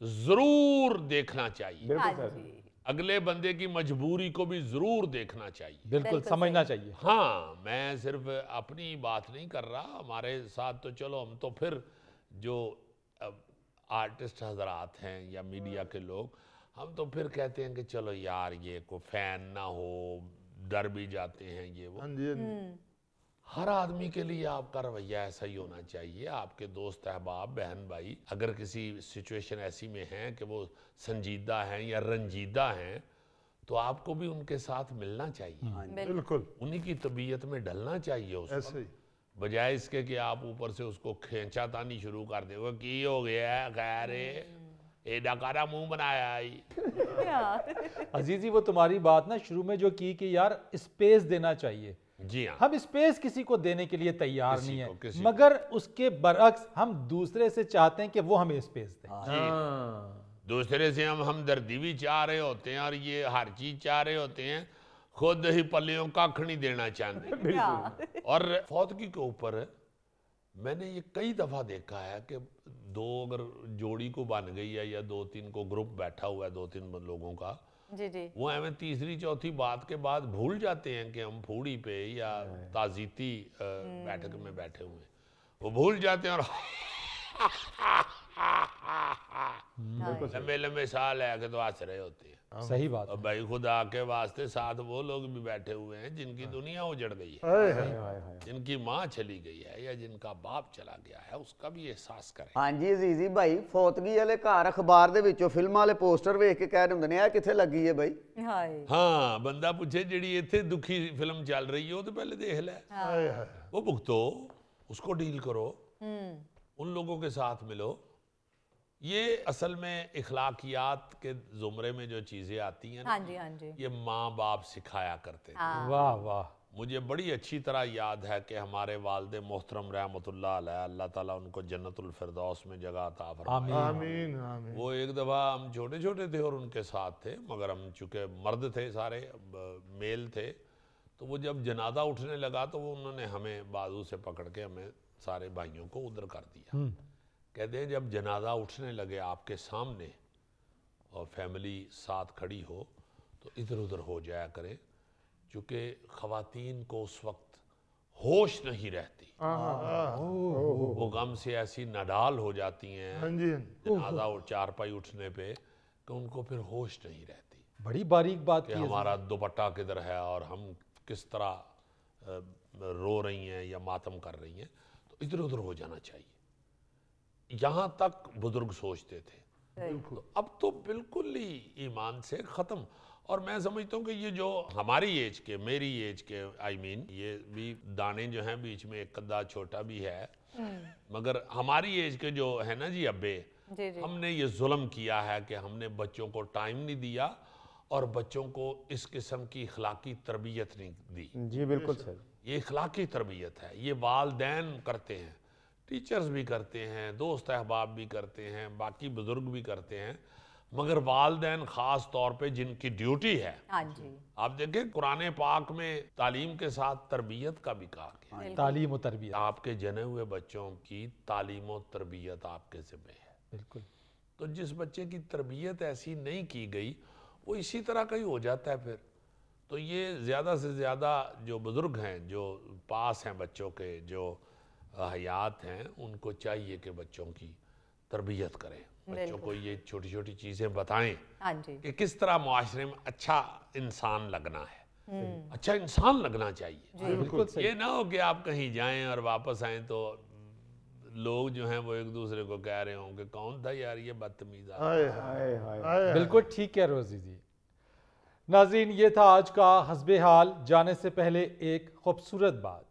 [SPEAKER 2] जरूर देखना चाहिए,
[SPEAKER 8] हाँ जी।
[SPEAKER 2] अगले बंदे की मजबूरी को भी जरूर देखना चाहिए,
[SPEAKER 1] बिल्कुल समझना चाहिए।
[SPEAKER 2] हाँ, मैं सिर्फ अपनी बात नहीं कर रहा, हमारे साथ तो चलो हम तो फिर जो आर्टिस्ट हजरात हैं या मीडिया के लोग, हम तो फिर कहते हैं कि चलो यार ये कोई फैन ना हो, डर भी जाते हैं ये वो। हर आदमी के लिए आपका रवैया ऐसा ही होना चाहिए। आपके दोस्त अहबाब, बहन भाई अगर किसी सिचुएशन ऐसी में हैं कि वो संजीदा हैं या रंजीदा हैं, तो आपको भी उनके साथ मिलना चाहिए,
[SPEAKER 5] बिल्कुल
[SPEAKER 2] उन्हीं की तबीयत में ढलना चाहिए उस
[SPEAKER 5] ऐसे ही।
[SPEAKER 2] बजाय इसके कि आप ऊपर से उसको खींचा तानी शुरू कर दे, वो की हो गया है खैर एडा कारा मुंह बनाया है।
[SPEAKER 1] अजीजी वो तुम्हारी बात ना शुरू में जो की कि यार स्पेस देना चाहिए,
[SPEAKER 2] जी हाँ,
[SPEAKER 1] हम स्पेस किसी को देने के लिए तैयार
[SPEAKER 2] किसी
[SPEAKER 1] नहीं
[SPEAKER 2] को,
[SPEAKER 1] है,
[SPEAKER 2] किसी
[SPEAKER 1] मगर उसके बरअक्स हम दूसरे से चाहते हैं कि वो हमें स्पेस दे।
[SPEAKER 2] दूसरे से हम हमदर्दी भी चाह रहे होते हैं और ये हर चीज चाह रहे होते हैं, खुद ही पल्लियों कख नहीं देना चाहते। और फौतगी के ऊपर मैंने ये कई दफा देखा है कि दो अगर जोड़ी को बन गई है या दो तीन को ग्रुप बैठा हुआ है, दो तीन लोगों का,
[SPEAKER 8] जी जी।
[SPEAKER 2] वो हमें तीसरी चौथी बात के बाद भूल जाते हैं कि हम फूड़ी पे या ताजीती बैठक में बैठे हुए हैं। वो भूल जाते हैं और लंबे लंबे साल है कि तो हंस रहे होते हैं।
[SPEAKER 1] सही बात
[SPEAKER 2] और भाई खुदा के वास्ते साथ वो लोग भी बैठे हुए हैं जिनकी दुनिया उजड़ गई है,
[SPEAKER 5] हाय हाय
[SPEAKER 2] जिनकी माँ चली गई है या जिनका बाप चला गया है, उसका भी एहसास करें।
[SPEAKER 4] हाँ जी अजीजी भाई, फौतगी वाले घर अखबार दे विचों फिल्म वाले पोस्टर वेख के कह रहे होंगे ने किथे लगी है भाई।
[SPEAKER 8] हाय
[SPEAKER 2] हाँ, बंदा पूछे जिहड़ी इत्थे दुखी फिल्म चल रही है वो तो पहले देख ले,
[SPEAKER 5] हाय हाय
[SPEAKER 2] वो भुगतो, उसको डील करो, उन लोगों के साथ मिलो। ये असल में इखलाकियात के जुमरे में जो चीज़ें आती हैं ना,
[SPEAKER 8] हाँ जी हाँ जी।
[SPEAKER 2] ये माँ बाप सिखाया करते थे।
[SPEAKER 8] हाँ।
[SPEAKER 1] वाह वाह।
[SPEAKER 2] मुझे बड़ी अच्छी तरह याद है कि हमारे वालिद मोहतरम रहमतुल्लाह अलैह, अल्लाह ताला उनको जन्नतुल फिरदौस में जगह अता फरमाए।
[SPEAKER 5] आमीन आमीन।
[SPEAKER 2] वो एक दफ़ा हम छोटे छोटे थे और उनके साथ थे, मगर हम चूँकि मर्द थे, सारे मेल थे, तो वो जब जनाजा उठने लगा तो वो उन्होंने हमें बाजू से पकड़ के हमें सारे भाइयों को उधर कर दिया। कहते हैं जब जनाजा उठने लगे आपके सामने और फैमिली साथ खड़ी हो तो इधर उधर हो जाया करें, चूँकि ख़वातीन को उस वक्त होश नहीं रहती, वो गम से ऐसी नडाल हो जाती हैं
[SPEAKER 5] हाँ जी
[SPEAKER 2] जनाजा और चारपाई उठने पे कि उनको फिर होश नहीं रहती
[SPEAKER 1] बड़ी बारीक बात
[SPEAKER 2] कि
[SPEAKER 1] की है।
[SPEAKER 2] हमारा दुपट्टा किधर है और हम किस तरह रो रही हैं या मातम कर रही हैं। तो इधर उधर हो जाना चाहिए, यहाँ तक बुजुर्ग सोचते थे। तो अब तो बिल्कुल ही ईमान से ख़त्म। और मैं समझता हूँ कि ये जो हमारी एज के, मेरी एज के आई मीन, ये भी दाने जो हैं बीच में एक कद्दा छोटा भी है, मगर हमारी एज के जो है ना जी अब्बे,
[SPEAKER 8] जी जी।
[SPEAKER 2] हमने ये जुल्म किया है कि हमने बच्चों को टाइम नहीं दिया और बच्चों को इस किस्म की इखलाकी तरबियत नहीं दी।
[SPEAKER 3] जी बिल्कुल सही।
[SPEAKER 2] ये इखलाकी तरबियत है, ये वालदैन करते हैं, टीचर्स भी करते हैं, दोस्त अहबाब भी करते हैं, बाकी बुजुर्ग भी करते हैं, मगर वालदैन ख़ास तौर पे जिनकी ड्यूटी है।
[SPEAKER 8] हाँ जी।
[SPEAKER 2] आप देखें कुरान पाक में तालीम के साथ तरबियत का भी कहा गया है।
[SPEAKER 1] तालीम और तरबियत।
[SPEAKER 2] आपके जने हुए बच्चों की तालीम और तरबियत आपके ज़िम्मे है।
[SPEAKER 1] बिल्कुल।
[SPEAKER 2] तो जिस बच्चे की तरबियत ऐसी नहीं की गई वो इसी तरह का ही हो जाता है फिर। तो ये ज़्यादा से ज़्यादा जो बुज़ुर्ग हैं, जो पास हैं बच्चों के, जो हयात हैं, उनको चाहिए कि बच्चों की तरबियत करें, बच्चों को ये छोटी छोटी चीज़ें बताएं
[SPEAKER 8] हाँ जी।
[SPEAKER 2] कि किस तरह मुआशरे में अच्छा इंसान लगना है, अच्छा इंसान लगना चाहिए।
[SPEAKER 1] बिल्कुल सही।
[SPEAKER 2] ये ना हो कि आप कहीं जाएं और वापस आएं तो लोग जो हैं वो एक दूसरे को कह रहे हों कि कौन था यार ये बदतमीज आदमी।
[SPEAKER 5] हाय हाय हाय।
[SPEAKER 1] बिल्कुल ठीक कह रहे हो अजीजी। नाज़रीन, ये था आज का हस्बे हाल। जाने से पहले एक खूबसूरत बात,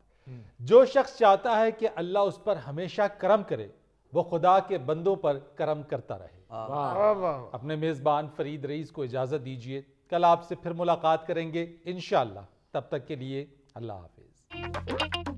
[SPEAKER 1] जो शख्स चाहता है कि अल्लाह उस पर हमेशा करम करे, वो खुदा के बंदों पर करम करता रहे।
[SPEAKER 5] वाह वाह।
[SPEAKER 1] अपने मेज़बान फरीद रईस को इजाज़त दीजिए। कल आपसे फिर मुलाकात करेंगे इंशाअल्लाह। तब तक के लिए अल्लाह हाफिज़।